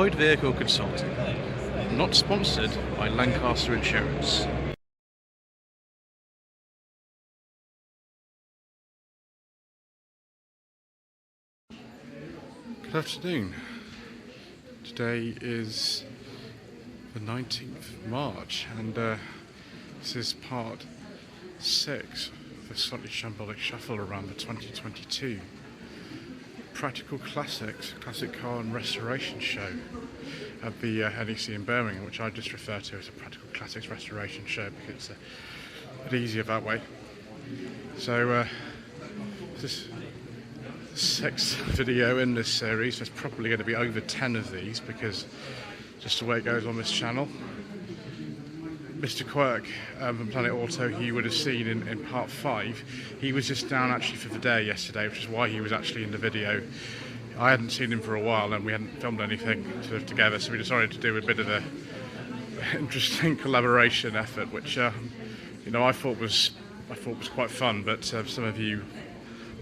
Lloyd Vehicle Consulting, not sponsored by Lancaster Insurance. Good afternoon. Today is the 19th of March and this is part 6 of the Slightly Shambolic Shuffle around the 2022 Practical Classics Classic Car and Restoration Show at the NEC in Birmingham, which I just refer to as a Practical Classics Restoration Show because it's a bit easier that way. So this is the 6th video in this series. There's probably going to be over 10 of these because just the way it goes on this channel. Mr. Quirk from Planet Auto, you would have seen in part 5, he was just down actually for the day yesterday, which is why he was actually in the video. I hadn't seen him for a while and we hadn't filmed anything sort of together, so we decided to do a bit of a interesting collaboration effort, which you know, I thought was quite fun, but some of you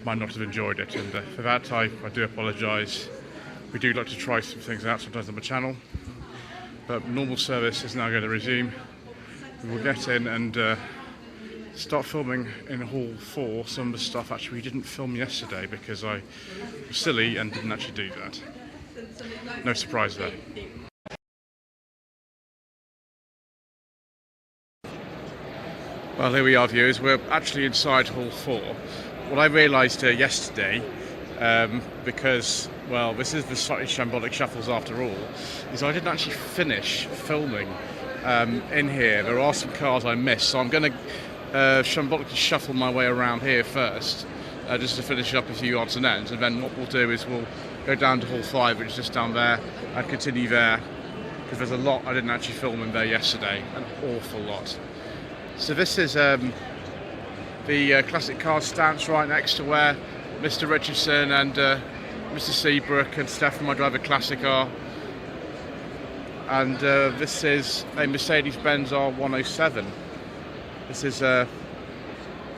might not have enjoyed it, and for that I do apologise. We do like to try some things out sometimes on the channel, but normal service is now going to resume. We will get in and start filming in Hall 4 some of the stuff actually we didn't film yesterday because I was silly and didn't actually do that. No surprise there. Well, here we are, viewers. We're actually inside Hall 4. What I realised yesterday, because, well, this is the Slightly Shambolic Shuffles after all, is I didn't actually finish filming in here. There are some cars I missed, so I'm going to shambolically shuffle my way around here first, just to finish up a few odds and ends, and then what we'll do is we'll go down to Hall 5, which is just down there, and continue there, because there's a lot I didn't actually film in there yesterday, an awful lot. So this is the classic car stance right next to where Mr. Richardson and Mr. Seabrook and Stefan, my driver classic, are. And this is a Mercedes-Benz R107. This is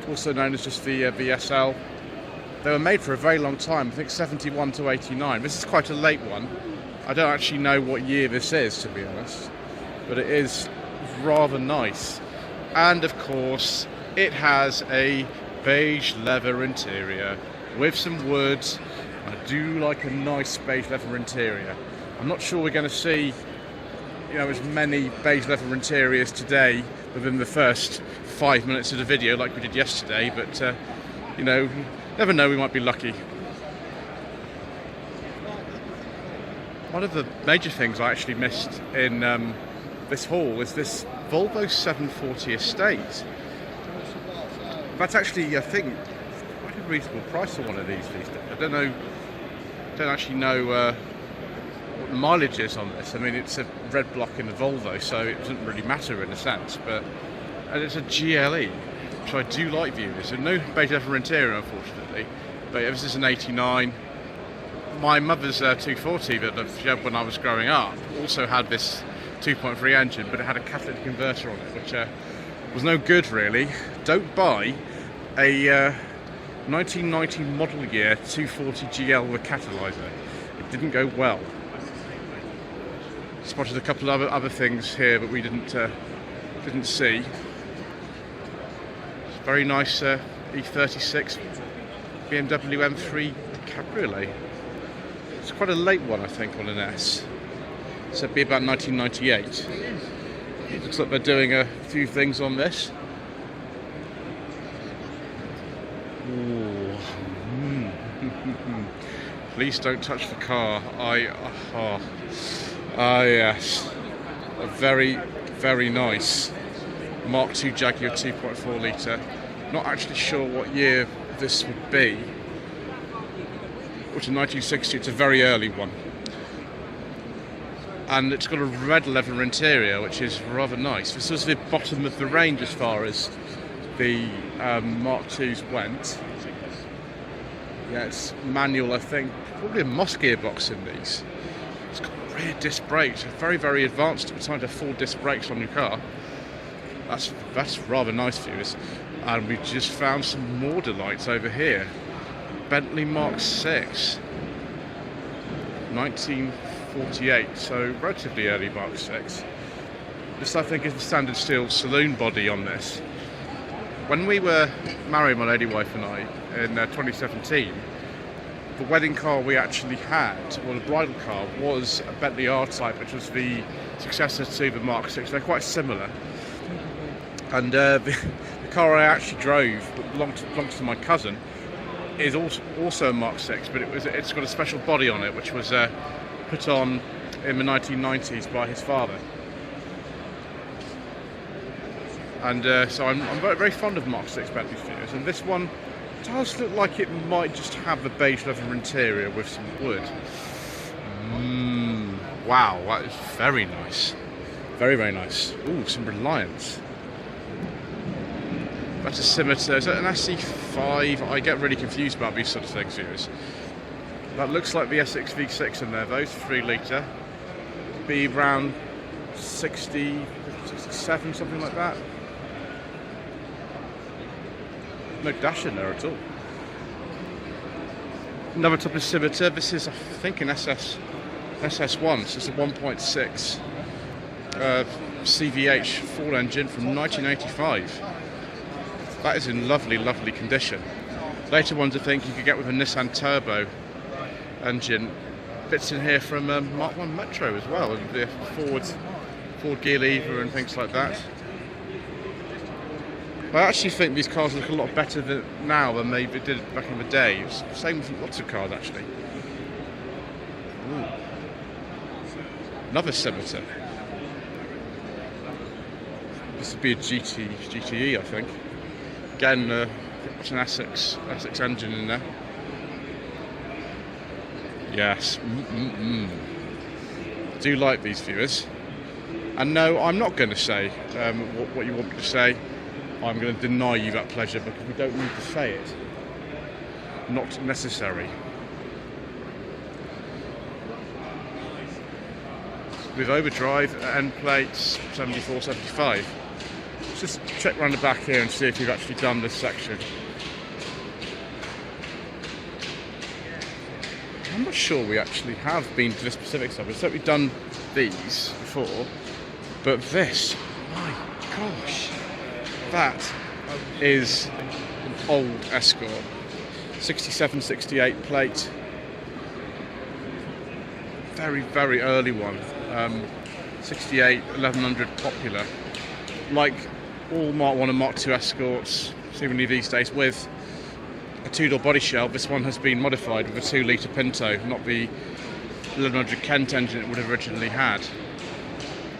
also known as just the VSL. They were made for a very long time, I think 71 to 89. This is quite a late one. I don't actually know what year this is, to be honest, but it is rather nice. And of course, it has a beige leather interior with some wood. I do like a nice beige leather interior. I'm not sure we're going to see, you know, as many beige leather interiors today within the first 5 minutes of the video like we did yesterday, but you know, never know, we might be lucky. One of the major things I actually missed in this haul is this Volvo 740 Estate. That's actually, I think, quite a reasonable price for one of these days. I don't actually know what the mileage is on this. I mean, it's a red block in the Volvo, so it doesn't really matter in a sense, and it's a GLE, which I do like, viewers. So no beige leather interior, unfortunately, but yeah, this is an 89. My mother's 240 that she had when I was growing up also had this 2.3 engine, but it had a catalytic converter on it, which was no good really. Don't buy a 1990 model year 240 GL with catalyzer. It didn't go well. Spotted a couple of other things here that we didn't see. It's a very nice E36 BMW M3 Cabriolet. It's quite a late one, I think, on an S. So it'd be about 1998. It looks like they're doing a few things on this. Please don't touch the car. Yes. A very, very nice Mark II Jaguar 2.4 litre. Not actually sure what year this would be. Which in 1960, it's a very early one. And it's got a red leather interior, which is rather nice. This was the bottom of the range as far as the Mark IIs went. Yeah, it's manual, I think. Probably a Moss gearbox in these. It's got rear disc brakes. Very, very advanced at the time to have 4 disc brakes on your car. That's rather nice, viewers. And we just found some more delights over here. Bentley Mark VI. 1940 1948, so relatively early Mark 6. This, I think, is the standard steel saloon body on this. When we were married, my lady wife and I, in 2017, the wedding car we actually had, or the bridal car, was a Bentley R-Type, which was the successor to the Mark 6. They're quite similar. And the car I actually drove, that belongs to my cousin, is also a Mark 6, but it's got a special body on it, which was put on in the 1990s by his father. And so I'm very, very fond of Mark 6 Bentley viewers, and this one does look like it might just have the beige leather interior with some wood. Wow, that is very nice. Very, very nice. Ooh, some Reliance. That's a scimitar. Is that an SC5? I get really confused about these sort of things, viewers. That looks like the SX V6 in there, though. 3 litre. Be around 60, 67, something like that. No dash in there at all. Another type of scimitar. This is, I think, an SS1. So it's a 1.6 CVH Ford engine from 1985. That is in lovely, lovely condition. Later ones, I think, you could get with a Nissan Turbo engine. Bits in here from Mark 1 Metro as well, and the Ford gear lever and things like that. I actually think these cars look a lot better now than they did back in the day. It's the same with lots of cars, actually. Ooh. Another scimitar. This would be a GTE, I think. Again, it's an Essex engine in there. Yes. I do like these viewers. And no, I'm not going to say what you want me to say. I'm going to deny you that pleasure because we don't need to say it. Not necessary. With overdrive end plates 74, 75. Let's just check round the back here and see if you've actually done this section. I'm not sure we actually have been to this specific side. We've certainly done these before, but this, my gosh, that is an old Escort. 67, 68 plate. Very, very early one. 68, 1100 popular. Like all Mark 1 and Mark 2 Escorts, seemingly these days, with a 2-door body shell. This one has been modified with a 2-litre Pinto, not the 1100 Kent engine it would have originally had.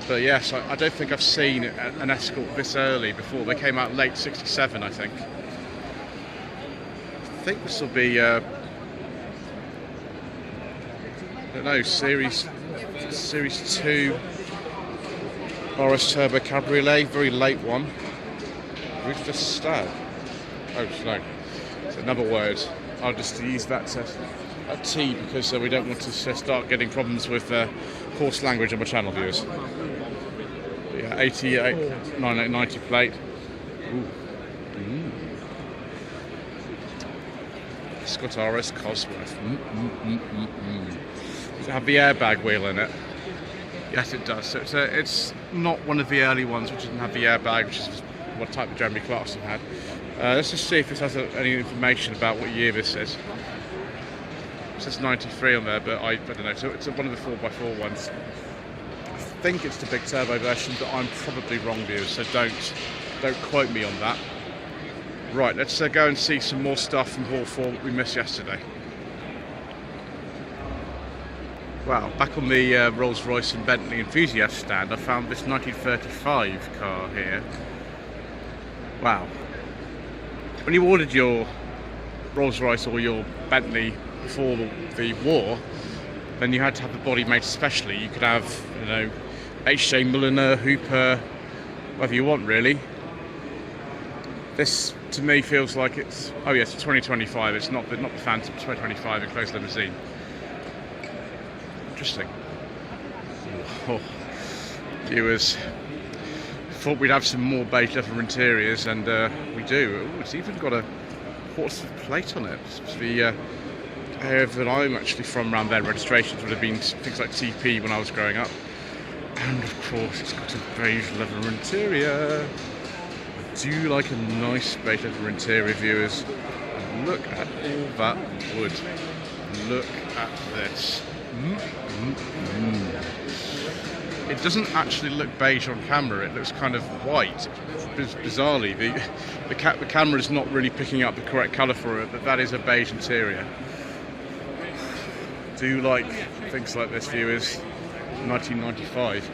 But yes, I don't think I've seen an Escort this early before. They came out late 67, I think. I think this will be, I don't know, Series 2 RS Turbo Cabriolet, very late one. Ruthless Stab. Oh, no. It's another word. I'll just use that a T because we don't want to start getting problems with coarse language on my channel, viewers. Yeah, 88, 9890 plate. Ooh. Scott RS Cosworth. Does it have the airbag wheel in it? Yes, it does. So it's not one of the early ones which didn't have the airbag, which is what type of Jeremy Clarkson had. Let's just see if this has any information about what year this is. It says 93 on there, but I don't know. So it's one of the 4x4 ones. I think it's the big turbo version, but I'm probably wrong, viewers. So don't quote me on that. Right, let's go and see some more stuff from Hall 4 that we missed yesterday. Wow, back on the Rolls-Royce and Bentley enthusiast stand, I found this 1935 car here. Wow. When you ordered your Rolls-Royce or your Bentley before the war, then you had to have the body made specially. You could have, you know, H.J. Mulliner, Hooper, whatever you want, really. This, to me, feels like it's... Oh, yes, it's 2025. It's not the Phantom, 2025 enclosed limousine. Interesting. Oh, viewers, thought we'd have some more beige leather interiors, and we do. Ooh, it's even got a Portsmouth plate on it. It's the that I'm actually from around there. Registrations would have been things like TP when I was growing up. And of course it's got a beige leather interior. I do like a nice beige leather interior, viewers. And look at all that wood. Look at this. It doesn't actually look beige on camera, it looks kind of white. Bizarrely, the camera is not really picking up the correct colour for it, but that is a beige interior. Do like things like this, viewers. 1995.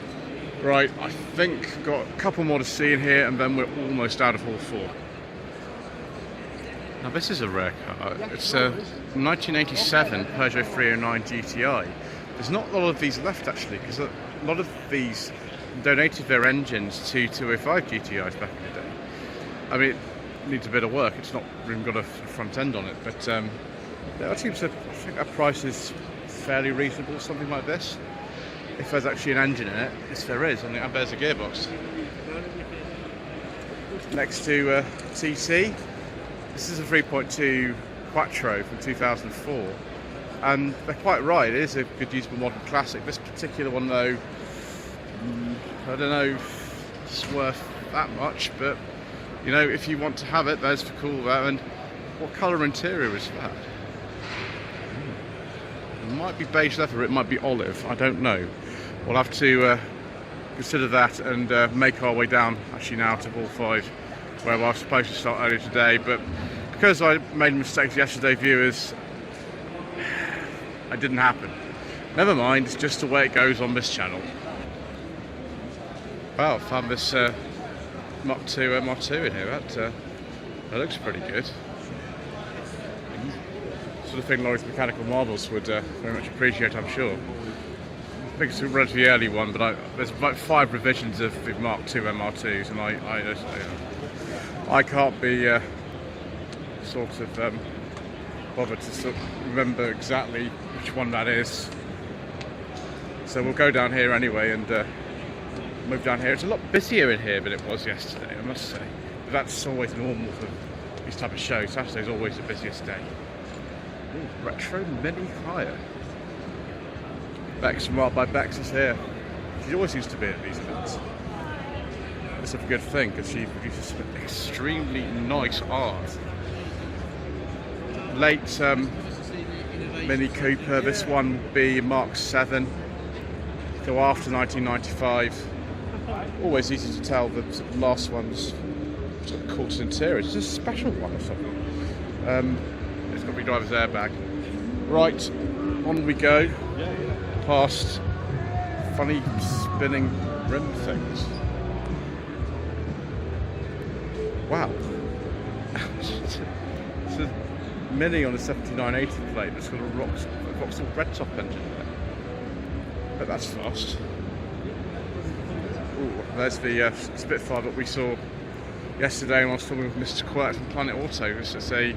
Right, I think got a couple more to see in here, and then we're almost out of Hall 4. Now this is a rare car. It's a 1987 Peugeot 309 GTI. There's not a lot of these left actually, because a lot of these donated their engines to 205 GTIs back in the day. I mean, it needs a bit of work. It's not even got a front end on it, but I think that price is fairly reasonable, something like this. If there's actually an engine in it, yes there is, and there's a gearbox. Next to TT, this is a 3.2 Quattro from 2004, and they're quite right, it is a good usable modern classic. This particular one though, I don't know if it's worth that much, but you know, if you want to have it, there's for cool there. And what colour interior is that? It might be beige leather, it might be olive, I don't know. We'll have to consider that and make our way down actually now to Hall 5, where I was supposed to start earlier today, but because I made mistakes yesterday, viewers, it didn't happen. Never mind, it's just the way it goes on this channel. Wow, I found this Mach 2 MR2 in here, that looks pretty good. Sort of thing Lloyd's Mechanical Marvels would very much appreciate, I'm sure. I think it's a relatively early one, but there's like 5 revisions of the Mark 2 MR2s, and I can't be sort of bothered to sort of remember exactly which one that is. So we'll go down here anyway and move down here. It's a lot busier in here than it was yesterday, I must say. But that's always normal for these type of shows. Saturday's always the busiest day. Ooh, retro mini hire. Bex from Art by Bex is here. She always used to be at these events. It's a good thing because she produces some extremely nice art. Late Mini Cooper, this one be Mark 7. Go after 1995. Always easy to tell the last one's sort of caught interior. It's just a special one or something. It's got to be driver's airbag. Right, on we go. Past funny spinning rim things. Wow. It's a Mini on a 7980 plate that's got a Vauxhall red top engine there. But that's fast. Ooh, there's the Spitfire that we saw yesterday when I was filming with Mr. Quirk from Planet Auto. It's a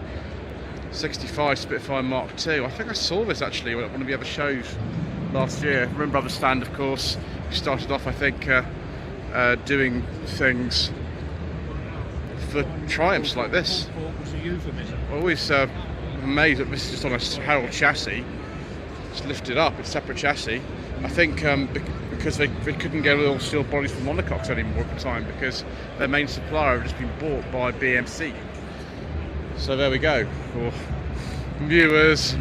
65 Spitfire Mark II. I think I saw this actually at one of the other shows last year. Remember the stand, of course. We started off, I think, doing things for Triumphs like this. Always amazed that this is just on a Herald chassis. It's lifted up, it's separate chassis. I think because they couldn't get all steel bodies from monocoques anymore at the time because their main supplier had just been bought by BMC. So there we go. For viewers,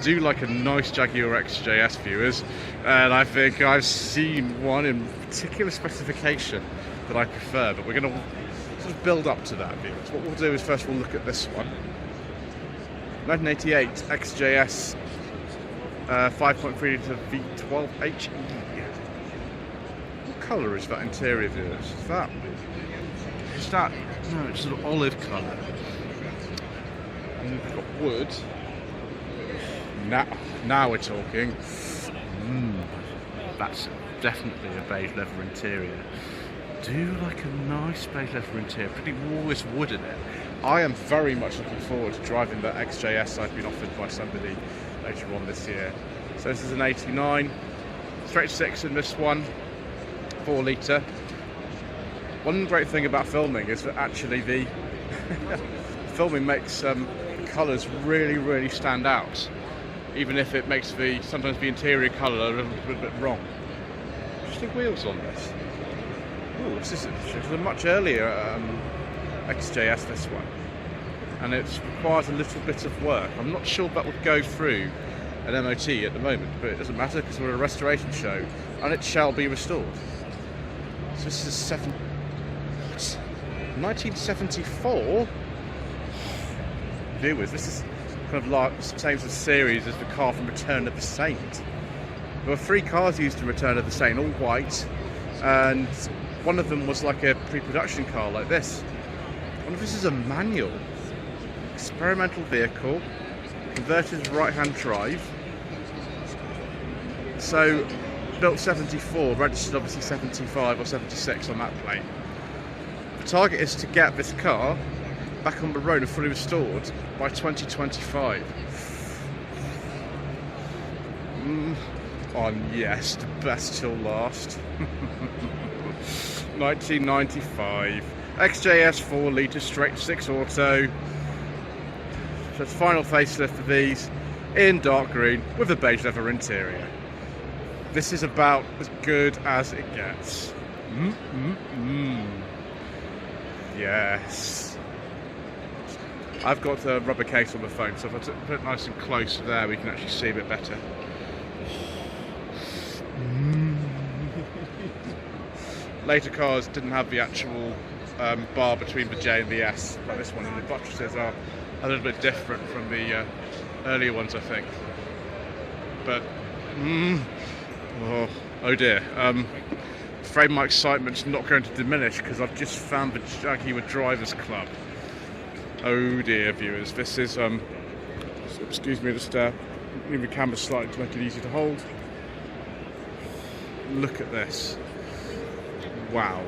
do like a nice Jaguar XJS, viewers, and I think I've seen one in particular specification that I prefer, but we're going to sort of build up to that, viewers. What we'll do is first we'll look at this one. 1988 XJS 5.3 litre V12 HE. What colour is that interior, viewers? Is that? No, it's sort of olive colour. And we've got wood. Now we're talking. That's definitely a beige leather interior. Do like a nice beige leather interior. Pretty all this wood in it. I am very much looking forward to driving the XJS I've been offered by somebody later on this year. So this is an 89, straight 6 in this one, 4 litre. One great thing about filming is that actually the filming makes the colours really stand out, even if it makes sometimes the interior colour a little bit wrong. Interesting wheels on this. Oh, this is a much earlier XJS, this one, and it requires a little bit of work. I'm not sure that would go through an MOT at the moment, but it doesn't matter because we're a restoration show and it shall be restored. So this is 1974. Viewers, this is kind of like the same sort of series as the car from Return of the Saint. There were 3 cars used in Return of the Saint, all white, and one of them was like a pre-production car like this. I wonder if this is a manual experimental vehicle converted to right-hand drive. So built 74, registered obviously 75 or 76 on that plate. The target is to get this car back on the road and fully restored by 2025. Yes, the best till last. 1995 XJS 4 litre straight 6 auto. So it's final facelift for these in dark green with a beige leather interior. This is about as good as it gets. Yes. I've got a rubber case on the phone, so if I put it nice and close there, we can actually see a bit better. Later cars didn't have the actual bar between the J and the S, like this one, and the buttresses are a little bit different from the earlier ones, I think. But oh dear. Afraid my excitement's not going to diminish because I've just found the Jaguar Drivers Club. Oh dear, viewers. This is excuse me, just move the camera slightly to make it easy to hold. Look at this. Wow.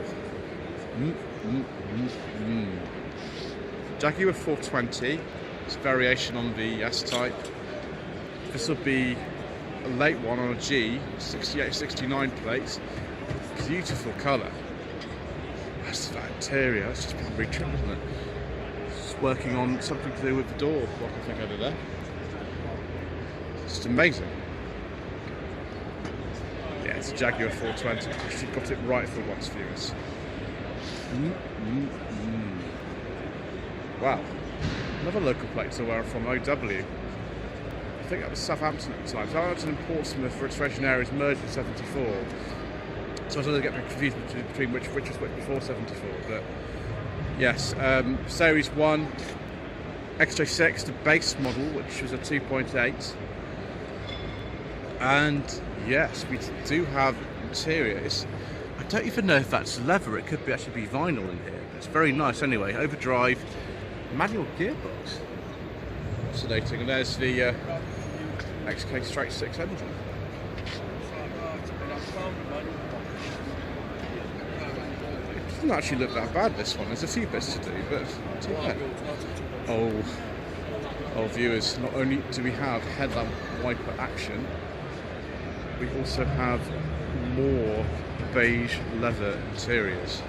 Jaguar 420. It's a variation on the S-Type. This will be a late one on a G, 68-69 plates. Beautiful colour. That's that interior. That's just been retrimmed, isn't it? It's working on something to do with the door, what I think over there. It's just amazing. Yeah, it's a Jaguar 420. She got it right for once, viewers. Wow. Another local plate to where I'm from, OW. I think that was Southampton at the time. Southampton and Portsmouth registration areas merged in 74. So I was going to get confused between which was which before 74. But yes, Series 1, XJ6, the base model, which was a 2.8. And yes, we do have interiors. I don't even know if that's leather. It could actually be vinyl in here. It's very nice anyway. Overdrive, manual gearbox. Fascinating. And there's the XK straight 6 engine. It doesn't actually look that bad, this one. There's a few bits to do, but too bad. Oh, viewers, not only do we have headlamp wiper action, we also have more beige leather interiors.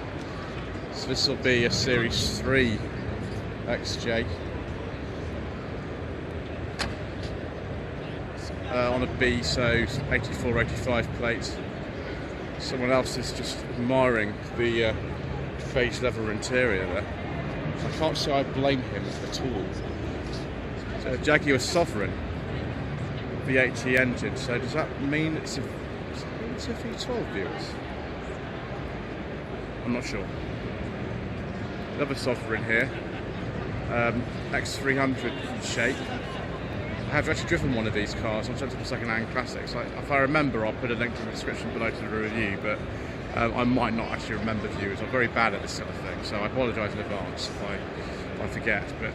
So this will be a Series 3 XJ on a B, so 84, 85 plates. Someone else is just admiring the beige leather interior there. I can't say I blame him at all. It's a Jaguar Sovereign V8 engine, so does that mean it's a V12, viewers? I'm not sure. Another Sovereign here, X300 shape. I have actually driven one of these cars on second-hand classics. If I remember, I'll put a link in the description below to the review, but I might not actually remember, viewers. I'm very bad at this sort of thing, so I apologise in advance if I forget. But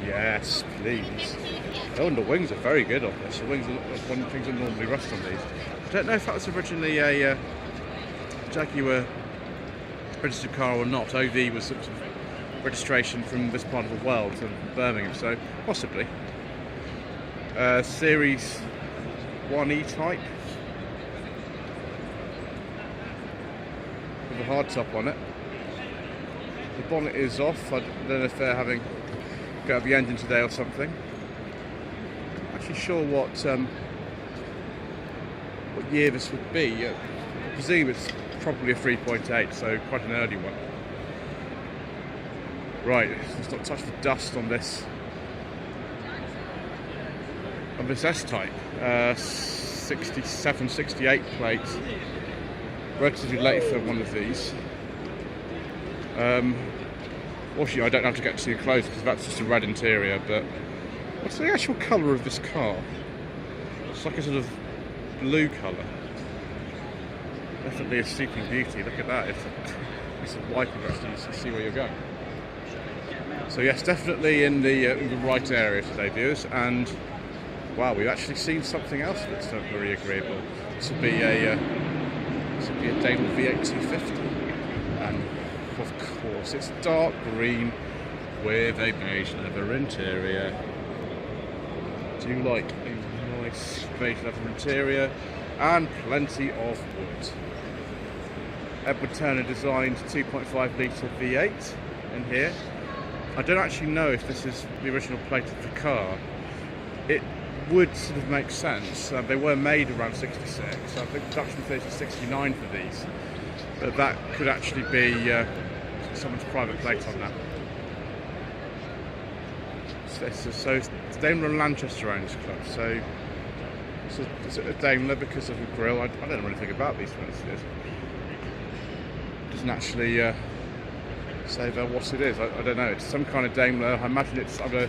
yes, please. Oh, and the wings are very good on this. The wings are one of the things that normally rust on these. I don't know if that was originally a Jaguar registered car or not. OV was sort of registration from this part of the world, from Birmingham, so possibly. Series 1 E-Type. with a hard top on it. The bonnet is off. I don't know if they're having go at the engine today or something. Not actually sure what year this would be. I presume it's probably a 3.8, so quite an early one. Right, let's not touch the dust on this S-Type. 67, 68 plate. Relatively late for one of these. Fortunately, I don't have to get too close because that's just a red interior, but what's the actual colour of this car? It's like a sort of blue colour. Definitely a sleeping beauty. Look at that. It's a wiper just so you can see where you're going. So yes, definitely in the right area today, viewers. And wow, we've actually seen something else that's very agreeable. This would be a Daimler V8 250, and of course it's dark green with a beige leather interior. Do you like a nice beige leather interior and plenty of wood? Edward Turner designed 2.5 litre V8 in here. I don't actually know if this is the original plate of the car. It would sort of make sense. They were made around 66. I think production phase is 69 for these. But that could actually be someone's private plate on that. So it's Daimler and Lanchester Owners Club. So it's a Daimler because of the grille. I don't know anything about these ones. It doesn't actually say what it is. I don't know. It's some kind of Daimler. I imagine it's either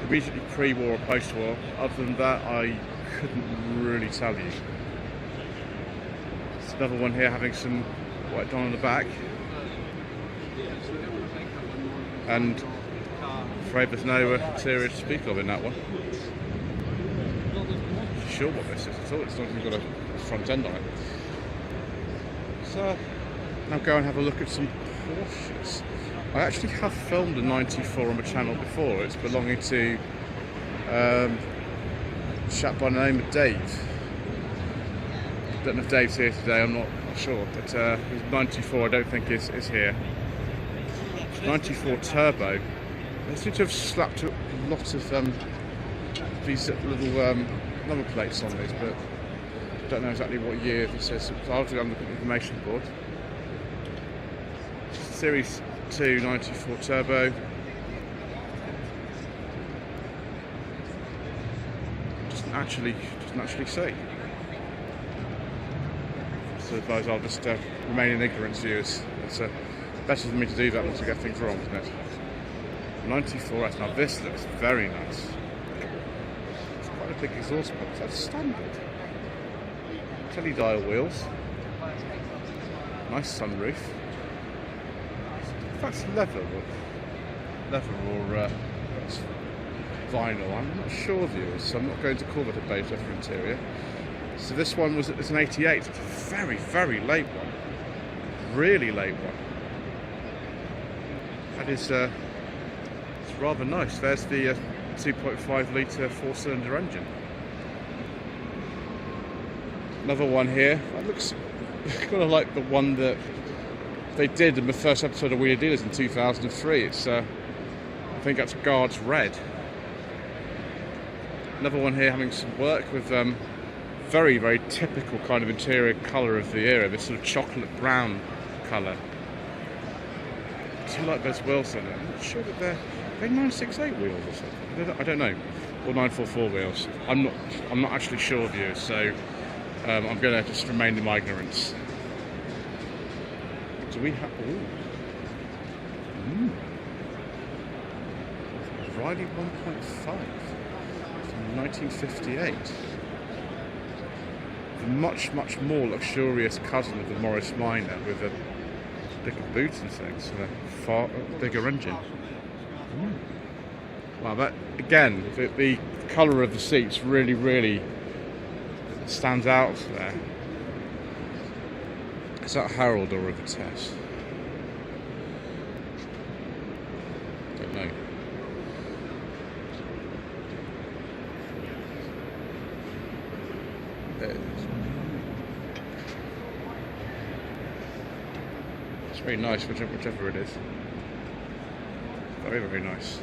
immediately pre-war or post-war. Other than that, I couldn't really tell you. There's another one here having some white done on the back. And I'm afraid there's no interior to speak of in that one. I'm not sure what this is at all. It's not even got a front end on it. So now go and have a look at some Porsches. I actually have filmed a 94 on my channel before. It's belonging to a chap by the name of Dave. I don't know if Dave's here today, I'm not sure, but his 94 I don't think is here. 94 Turbo. They seem to have slapped a lot of these little number plates on these, but I don't know exactly what year this is. So I'll have to look at the information board. Series 2 94 Turbo. Doesn't actually say. So advise I'll just remain in ignorance, viewers. It's better for me to do that than to get things wrong, isn't it? 94S. Now this looks very nice. It's quite a big exhaust box. That's standard. Tele-dial wheels. Nice sunroof. That's leather or that's vinyl. I'm not sure, viewers, so I'm not going to call it a beige leather interior. So this one it's an 88. It's a very, very late one. Really late one. That is it's rather nice. There's the 2.5 litre 4-cylinder engine. Another one here. That looks kind of like the one that they did in the first episode of Wheeler Dealers in 2003. It's I think that's Guards Red. Another one here having some work with very, very typical kind of interior colour of the era, this sort of chocolate brown colour. I do like those wheels on it. I'm not sure that they're 968 wheels or something. I don't know. Or 944 wheels. I'm not actually sure, viewers, so I'm going to just remain in my ignorance. Do we have... Riley 1.5 from 1958. The much, much more luxurious cousin of the Morris Minor with a bigger boot and things, and a far bigger engine. Wow, that again, the colour of the seats really, really stands out there. Is that Harold or a Vitesse? Don't know. There it is. very nice, whichever it is. Very, very nice.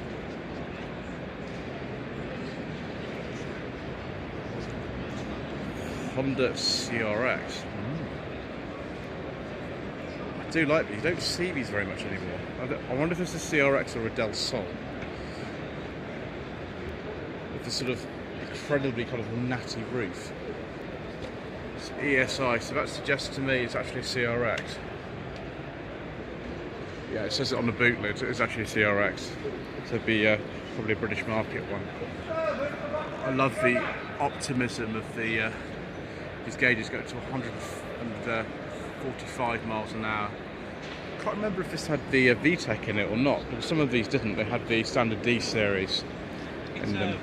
Honda CRX. I do like these. You don't see these very much anymore. I wonder if it's a CRX or a Del Sol. With the sort of incredibly kind of natty roof. It's ESI, so that suggests to me it's actually a CRX. Yeah, it says it on the boot lid. It's actually a CRX. So it'd be probably a British market one. I love the optimism of the these gauges go to 145 miles an hour. I can't remember if this had the VTEC in it or not, but some of these didn't. They had the standard D series in them.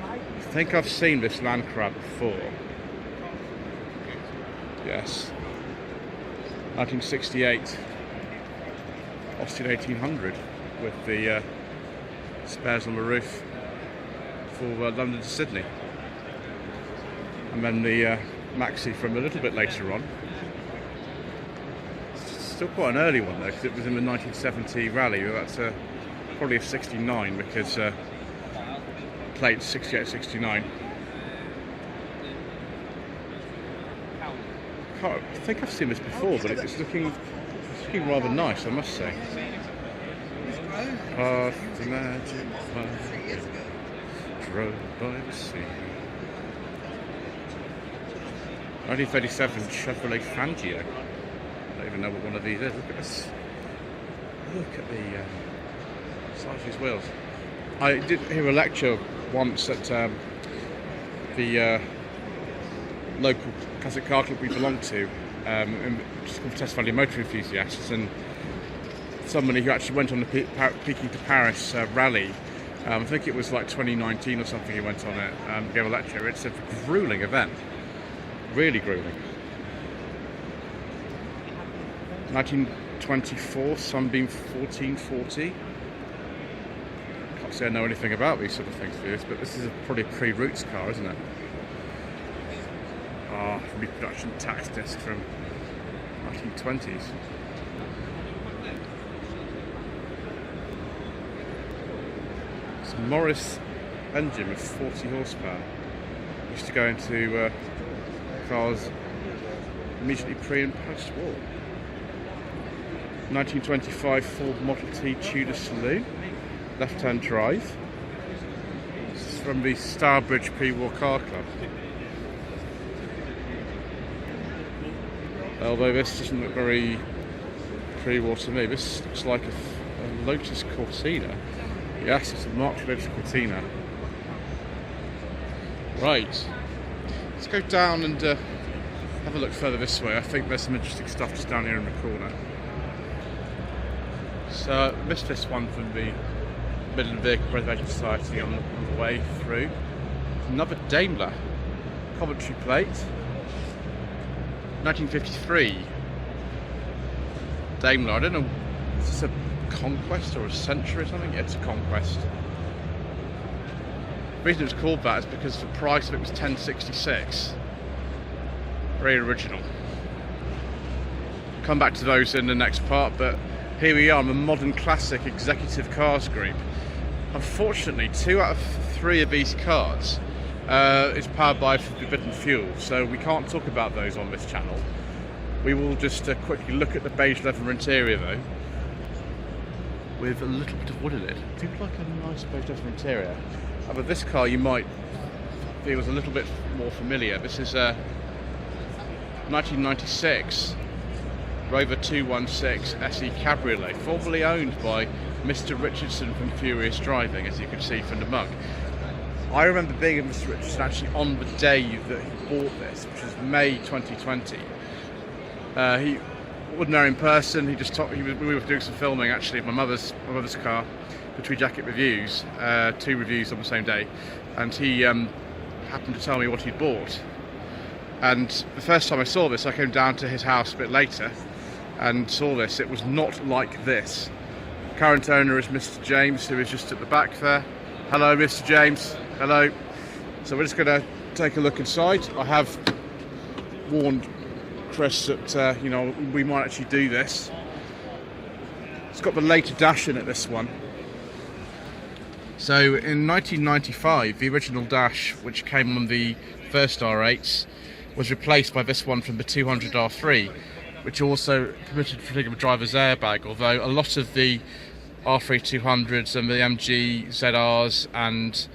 I think I've seen this Land Crab before. Yes. 1968 Austin 1800 with the spares on the roof for London to Sydney. And then the Maxi from a little bit later on. Still quite an early one though, because it was in the 1970 rally. That's probably a 69 because plate 68-69. I think I've seen this before, but it's looking rather nice, I must say. Past the magic line, drove by the sea. 1937 Chevrolet Fangio. I don't even know what one of these is. Look at this. Look at the size of these wheels. I did hear a lecture once at the local classic car club we belong to, just called Test Valley Motor Enthusiasts, and somebody who actually went on the Peking to Paris rally. I think it was like 2019 or something. He went on it and gave a lecture. It's a grueling event. Really grueling. 1924 Sunbeam 1440. Can't say I know anything about these sort of things for this, but this is probably a pre-Roots car, isn't it? Reproduction tax disc from 1920s. It's a Morris engine with 40 horsepower. Used to go into cars immediately pre and post-war. 1925 Ford Model T Tudor Saloon, left-hand drive. This is from the Stourbridge Pre-War Car Club. Although this doesn't look very pre-war to me. This looks like a Lotus Cortina. Yes, it's a marked Lotus Cortina. Right. Let's go down and have a look further this way. I think there's some interesting stuff just down here in the corner. So I missed this one from the Midland Vehicle Preservation Society on the way through. Another Daimler Coventry plate. 1953 Daimler. I don't know, is this a Conquest or a Century or something? Yeah, it's a Conquest. The reason it's called that is because the price of it was $10.66. Very original. Come back to those in the next part, but here we are in the Modern Classic Executive Cars group. Unfortunately, 2 out of 3 of these cars is powered by forbidden fuel, so we can't talk about those on this channel. We will just quickly look at the beige leather interior though, with a little bit of wood in it. I do like a nice beige leather interior. But this car you might feel is a little bit more familiar. This is a 1996 Rover 216 SE Cabriolet, formerly owned by Mr. Richardson from Furious Driving, as you can see from the mug. I remember being with Mr. Richardson actually on the day that he bought this, which was May 2020. He wouldn't know in person. He just we were doing some filming actually of my mother's car for Tree Jacket Reviews, 2 reviews on the same day, and he happened to tell me what he'd bought. And the first time I saw this, I came down to his house a bit later and saw this. It was not like this. Current owner is Mr. James, who is just at the back there. Hello, Mr. James. Hello. So we're just going to take a look inside. I have warned Chris that you know, we might actually do this. It's got the later dash in it, this one. So in 1995, the original dash, which came on the first R8s, was replaced by this one from the 200R3, which also permitted fitting of a driver's airbag, although a lot of the R3 200s and the MG ZRs and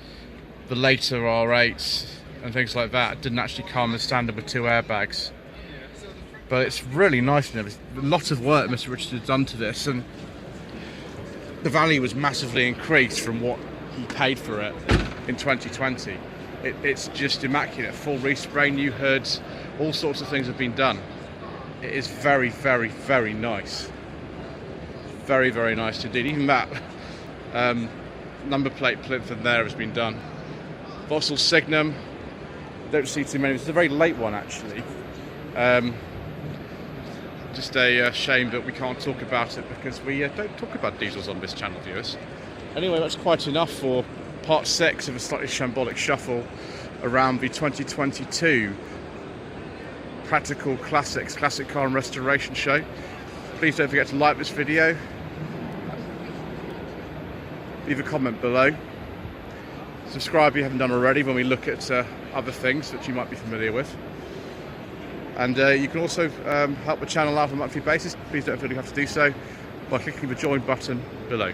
the later R8s and things like that didn't actually come as standard with 2 airbags. But it's really nice. There's a lot of work Mr. Richards has done to this, and the value was massively increased from what he paid for it in 2020. It's just immaculate. Full respray, new hoods, all sorts of things have been done. It is very, very, very nice. Very, very nice indeed. Even that number plate plinth in there has been done. Fossil Signum. Don't see too many. It's a very late one, actually. Just a shame that we can't talk about it because we don't talk about diesels on this channel, viewers. Anyway, that's quite enough for part 6 of a Slightly Shambolic Shuffle around the 2022 Practical Classics Classic Car and Restoration Show. Please don't forget to like this video, leave a comment below, subscribe if you haven't done already when we look at other things that you might be familiar with, and you can also help the channel out on a monthly basis. Please don't feel you have to do so by clicking the join button below.